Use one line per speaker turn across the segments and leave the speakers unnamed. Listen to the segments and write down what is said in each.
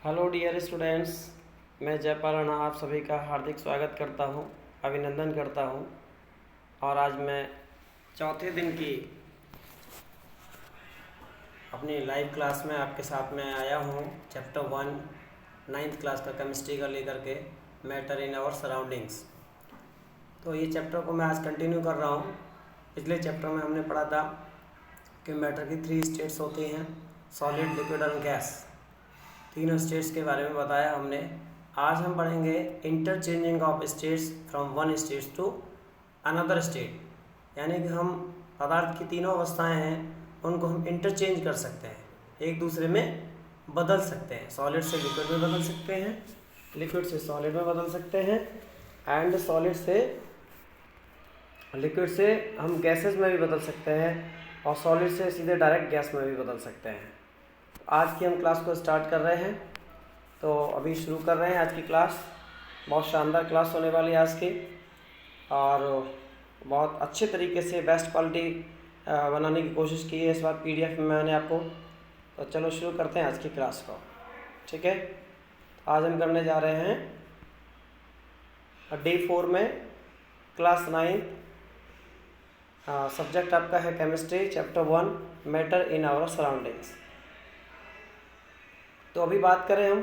Hello dear students, मैं जयपाल राणा आप सभी का हार्दिक स्वागत करता हूं, अभिनंदन करता हूं। और आज मैं चौथे दिन की अपनी लाइव क्लास में आपके साथ में आया हूं। चैप्टर 1 9th क्लास का केमिस्ट्री का लेकर के मैटर इन आवर सराउंडिंग्स। तो ये चैप्टर को मैं आज कंटिन्यू कर रहा हूं। पिछले चैप्टर में हमने पढ़ा था कि मैटर की 3 स्टेट्स होती हैं, सॉलिड, लिक्विड और गैस। तीनों स्टेट्स के बारे में बताया हमने। आज हम पढ़ेंगे interchanging of states from one state to another state, यानी कि हम पदार्थ की तीनों अवस्थाएं हैं उनको हम इंटरचेंज कर सकते हैं, एक दूसरे में बदल सकते हैं। सॉलिड से लिक्विड में बदल सकते हैं, लिक्विड से सॉलिड में बदल सकते हैं, एंड सॉलिड से लिक्विड से हम गैसेस में भी बदल सकते हैं, और सॉलिड से सीधे डायरेक्ट गैस में भी बदल सकते हैं। आज की हम क्लास को स्टार्ट कर रहे हैं, तो अभी शुरू कर रहे हैं आज की क्लास। बहुत शानदार क्लास होने वाली है आज की, और बहुत अच्छे तरीके से बेस्ट क्वालिटी बनाने की कोशिश की है इस बार पीडीएफ में मैंने आपको। तो चलो शुरू करते हैं आज की क्लास को, ठीक है। आज हम करने जा रहे हैं डे 4 में क्लास 9, सब्जेक्ट आपका है chemistry, chapter 1 matter in our surroundings. तो अभी बात करें हम,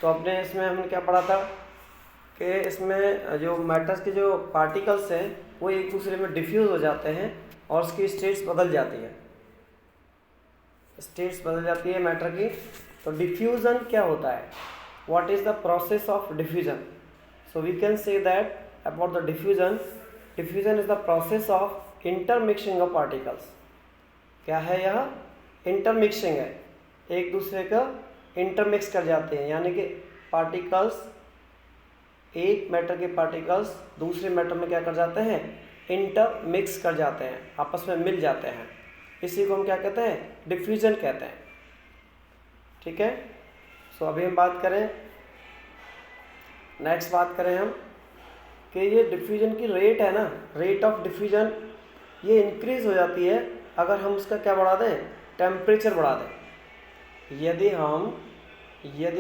तो अपने इसमें हमने क्या पढ़ा था कि इसमें जो मैटर्स के जो पार्टिकल्स हैं वो एक दूसरे में डिफ्यूज़ हो जाते हैं और उसकी स्टेट्स बदल जाती है। स्टेट्स बदल जाती है मैटर की। तो डिफ्यूज़न क्या होता है? What is the process of diffusion? So we can say that about the diffusion, diffusion is the process of intermixing of particles. क्या है यह? इंटरमिक्सिंग है, एक दूसरे का इंटरमिक्स कर जाते हैं, यानी कि पार्टिकल्स, एक मैटर के पार्टिकल्स दूसरे मैटर में क्या कर जाते हैं? इंटरमिक्स कर जाते हैं, आपस में मिल जाते हैं। इसी को हम क्या कहते हैं? डिफ्यूजन कहते हैं, ठीक है। सो अभी हम बात करें, नेक्स्ट बात करें हम कि ये डिफ्यूजन की रेट है ना, रेट ऑफ डिफ्यूजन ये इंक्रीज हो जाती है अगर हम उसका क्या बढ़ा दें? टेम्परेचर बढ़ा दें। यदि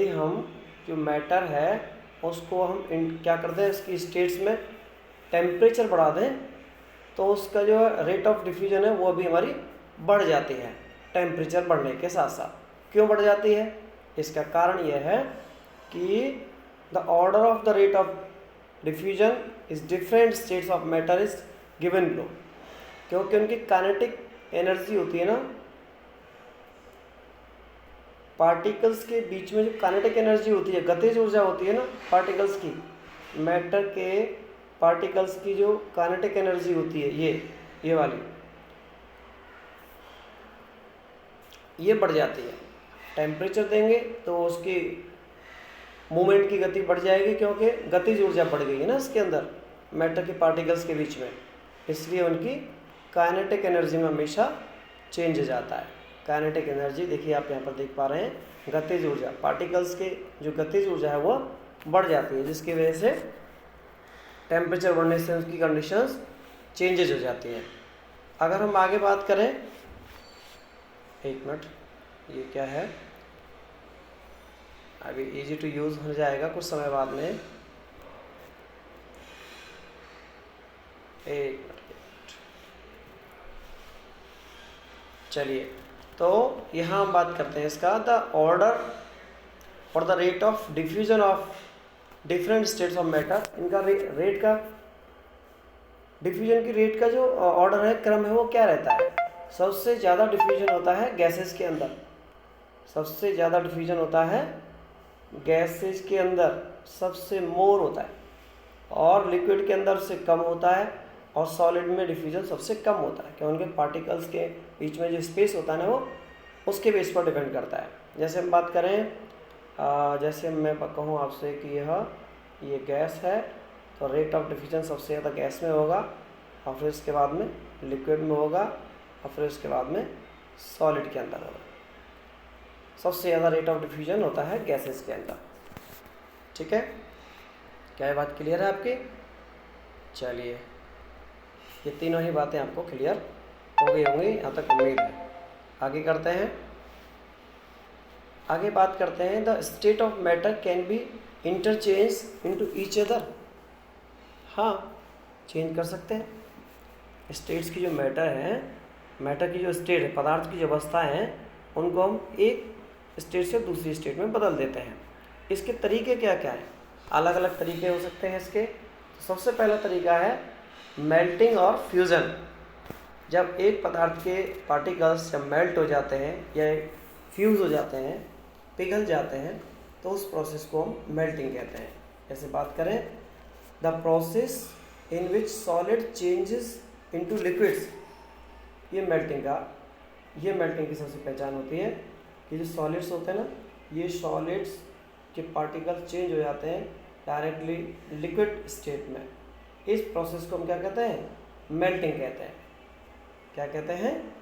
हम जो मैटर है उसको हम क्या कर दें, इसकी स्टेट्स में टेम्परेचर बढ़ा दें, तो उसका जो रेट ऑफ डिफ्यूजन है वो भी हमारी बढ़ जाती है टेम्परेचर बढ़ने के साथ साथ। क्यों बढ़ जाती है? इसका कारण यह है कि the order of the rate of diffusion is different states of matter is given below. क्योंकि उनकी काइनेटिक एनर्जी होती है ना, पार्टिकल्स के बीच में जो काइनेटिक एनर्जी होती है, गतिज ऊर्जा होती है ना पार्टिकल्स की, मैटर के पार्टिकल्स की जो काइनेटिक एनर्जी होती है ये वाली, ये बढ़ जाती है। टेम्परेचर देंगे तो उसकी मूवमेंट की गति बढ़ जाएगी, क्योंकि गतिज ऊर्जा बढ़ गई है ना इसके अंदर मैटर के पार्टिकल्स के बीच में, इसलिए उनकी काइनेटिक एनर्जी में हमेशा चेंज हो जाता है। काइनेटिक एनर्जी देखिए आप यहाँ पर देख पा रहे हैं, गतिज ऊर्जा, पार्टिकल्स के जो गतिज ऊर्जा है वो बढ़ जाती है, जिसकी वजह से टेम्परेचर बढ़ने से उसकी कंडीशंस चेंजेज हो जाती हैं। अगर हम आगे बात करें, एक मिनट, ये क्या है, अभी इजी टू यूज़ हो जाएगा कुछ समय बाद में, एक मिनट। चलिए, तो यहाँ हम बात करते हैं इसका, द ऑर्डर और the rate of diffusion of different states of matter. इनका रेट का, डिफ्यूजन की रेट का जो ऑर्डर है, क्रम है, वो क्या रहता है? सबसे ज़्यादा डिफ्यूजन होता है गैसेस के अंदर, सबसे ज़्यादा डिफ्यूजन होता है गैसेस के अंदर, सबसे मोर होता है, और लिक्विड के अंदर से कम होता है, और सॉलिड में डिफ्यूजन सबसे कम होता है, क्योंकि उनके पार्टिकल्स के बीच में जो स्पेस होता है ना वो उसके बेस पर डिपेंड करता है। जैसे हम बात करें, जैसे मैं कहूँ आपसे कि ये गैस है, तो रेट ऑफ डिफ्यूजन सबसे ज़्यादा गैस में होगा, और फिर उसके बाद में लिक्विड में होगा, और फिर उसके बाद में सॉलिड के अंदर होगा। सबसे ज़्यादा रेट ऑफ डिफ्यूजन होता है गैसेस के अंदर, ठीक है। क्या ये बात क्लियर है आपकी? चलिए, ये तीनों ही बातें आपको क्लियर हो गई होंगी, यहाँ तक उम्मीद है। आगे करते हैं। आगे बात करते हैं, the state of matter can be interchange into each other. हाँ, चेंज कर सकते हैं। स्टेट्स की जो मैटर है, मैटर की जो स्टेट है, पदार्थ की जो अवस्था है, उनको हम एक स्टेट से दूसरी स्टेट में बदल देते हैं। इसके तरीके क्या क्या हैं? अलग अलग तरीके हो सकते हैं इसके। सबसे पहला तरीका है मेल्टिंग और फ्यूज़न। जब एक पदार्थ के पार्टिकल्स जब मेल्ट हो जाते हैं या फ्यूज़ हो जाते हैं, पिघल जाते हैं, तो उस प्रोसेस को हम मेल्टिंग कहते हैं। जैसे बात करें, the process in which solid changes into liquids, ये मेल्टिंग की सबसे पहचान होती है कि जो सॉलिड्स होते हैं ना, ये सॉलिड्स के पार्टिकल चेंज हो जाते हैं डायरेक्टली लिक्विड स्टेट में। इस प्रोसेस को हम क्या कहते हैं? मेल्टिंग कहते हैं। क्या कहते हैं?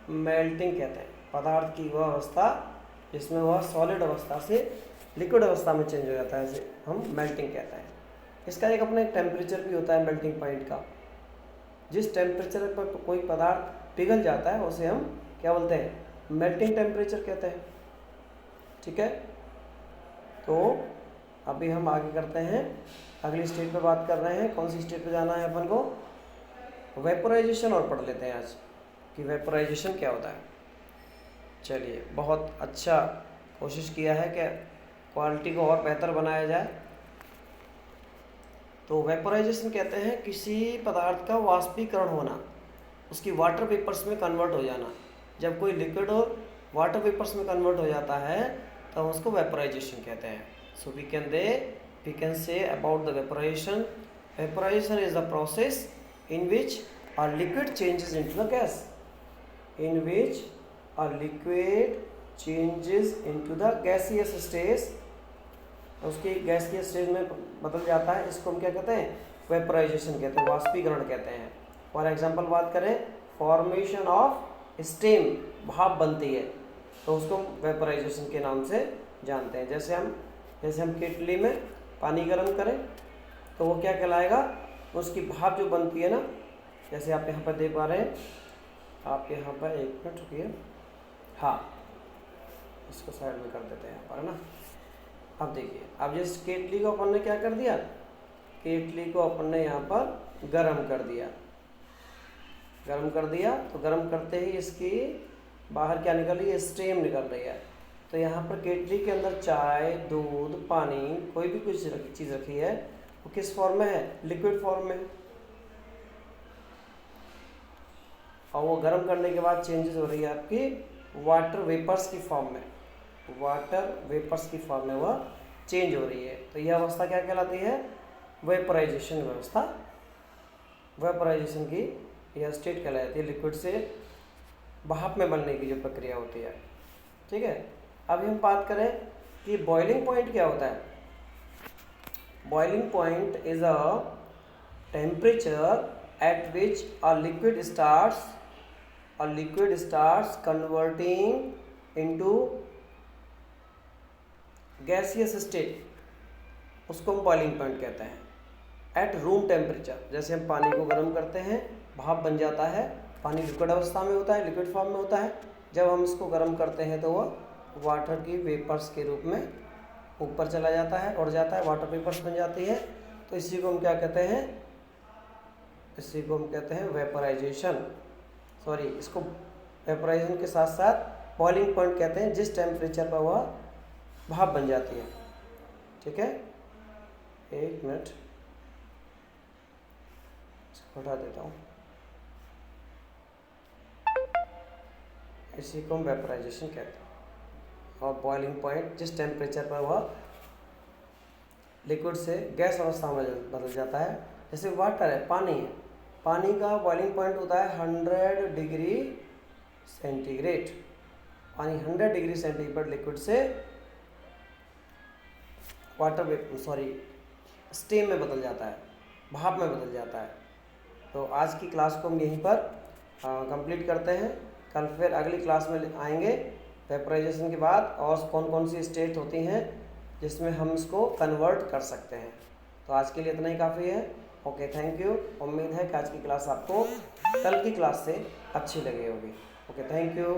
मेल्टिंग कहते हैं। पदार्थ की वह अवस्था जिसमें वह सॉलिड अवस्था से लिक्विड अवस्था में चेंज हो जाता है, इसे हम मेल्टिंग कहते हैं। इसका एक अपना एक टेम्परेचर भी होता है मेल्टिंग पॉइंट का। जिस टेम्परेचर पर कोई पदार्थ पिघल जाता है उसे हम क्या बोलते हैं? मेल्टिंग टेम्परेचर कहते हैं। ठीक है, तो अभी हम आगे करते हैं, अगली स्टेट पे बात कर रहे हैं। कौन सी स्टेट पे जाना है अपन को? वेपोराइजेशन और पढ़ लेते हैं आज कि वेपोराइजेशन क्या होता है। चलिए, बहुत अच्छा कोशिश किया है कि क्वालिटी को और बेहतर बनाया जाए। तो वेपोराइजेशन कहते हैं किसी पदार्थ का वाष्पीकरण होना, उसकी वाटर वेपर्स में कन्वर्ट हो जाना। जब कोई लिक्विड और वाटर वेपर्स में कन्वर्ट हो जाता है तो उसको वेपोराइजेशन कहते हैं। So we can say about the vaporisation, vaporisation is the process in which a liquid changes into the gas, in which a liquid changes into the gaseous stage, उसकी गैसीय स्टेज में बदल जाता है। इसको हम क्या कहते हैं? वेपोराइजेशन कहते हैं, वाष्पीकरण कहते हैं। फॉर एग्जांपल बात करें, फॉर्मेशन ऑफ स्टीम, भाप बनती है, तो उसको हम वेपोराइजेशन के नाम से जानते हैं। जैसे हम केटली में पानी गर्म करें तो वो क्या कहलाएगा? उसकी भाप जो बनती है ना, जैसे आप यहाँ पर देख पा रहे हैं, आप यहाँ पर एक मिनट रुकिए, हाँ, इसको साइड में कर देते हैं यहाँ पर, है ना। अब देखिए, अब जिस केटली को अपन ने क्या कर दिया, केटली को अपन ने यहाँ पर गरम कर दिया, तो गरम करते ही इसकी बाहर क्या निकल रही है? स्टीम निकल रही है। तो यहाँ पर केटली के अंदर चाय, दूध, पानी, कोई भी कुछ चीज़ रखी है, वो किस फॉर्म में है? लिक्विड फॉर्म में। और वो गर्म करने के बाद चेंजेस हो रही है आपकी वाटर वेपर्स की फॉर्म में, वह चेंज हो रही है। तो यह अवस्था क्या कहलाती है? वेपोराइजेशन व्यवस्था। वेपोराइजेशन की यह स्टेट कहलाती है, लिक्विड से भाप में बनने की जो प्रक्रिया होती है। ठीक है, अभी हम बात करें कि बॉइलिंग पॉइंट क्या होता है। Boiling point is a temperature at which a liquid starts converting into gaseous state, उसको हम बॉइलिंग पॉइंट कहते हैं। एट रूम टेम्परेचर, जैसे हम पानी को गर्म करते हैं, भाप बन जाता है, पानी लिक्विड अवस्था में होता है, लिक्विड फॉर्म में होता है। जब हम इसको गर्म करते हैं तो वह वाटर की वेपर्स के रूप में ऊपर चला जाता है, उड़ जाता है, वाटर वेपर्स बन जाती है। तो इसी को हम क्या कहते हैं? इसी को हम कहते हैं वेपोराइजेशन। इसको वेपोराइजेशन के साथ साथ बॉइलिंग पॉइंट कहते हैं, जिस टेम्परेचर पर वह भाप बन जाती है। ठीक है, एक मिनट, इसको हटा देता हूँ। इसी को हम वेपोराइजेशन कहते हैं। और बॉइलिंग पॉइंट, जिस टेम्परेचर पर वह लिक्विड से गैस अवस्था में बदल जाता है। जैसे वाटर है, पानी है, पानी का बॉइलिंग पॉइंट होता है 100 डिग्री सेंटीग्रेड। पानी 100 डिग्री सेंटीग्रेड लिक्विड से स्टीम में बदल जाता है, भाप में बदल जाता है। तो आज की क्लास को हम यहीं पर कंप्लीट करते हैं। कल फिर अगली क्लास में आएंगे वेपोराइजेशन के बाद, और कौन कौन सी स्टेट होती हैं जिसमें हम इसको कन्वर्ट कर सकते हैं। तो आज के लिए इतना ही काफ़ी है। Okay, thank you. उम्मीद है कि आज की क्लास आपको कल की क्लास से अच्छी लगी होगी। Okay, thank you.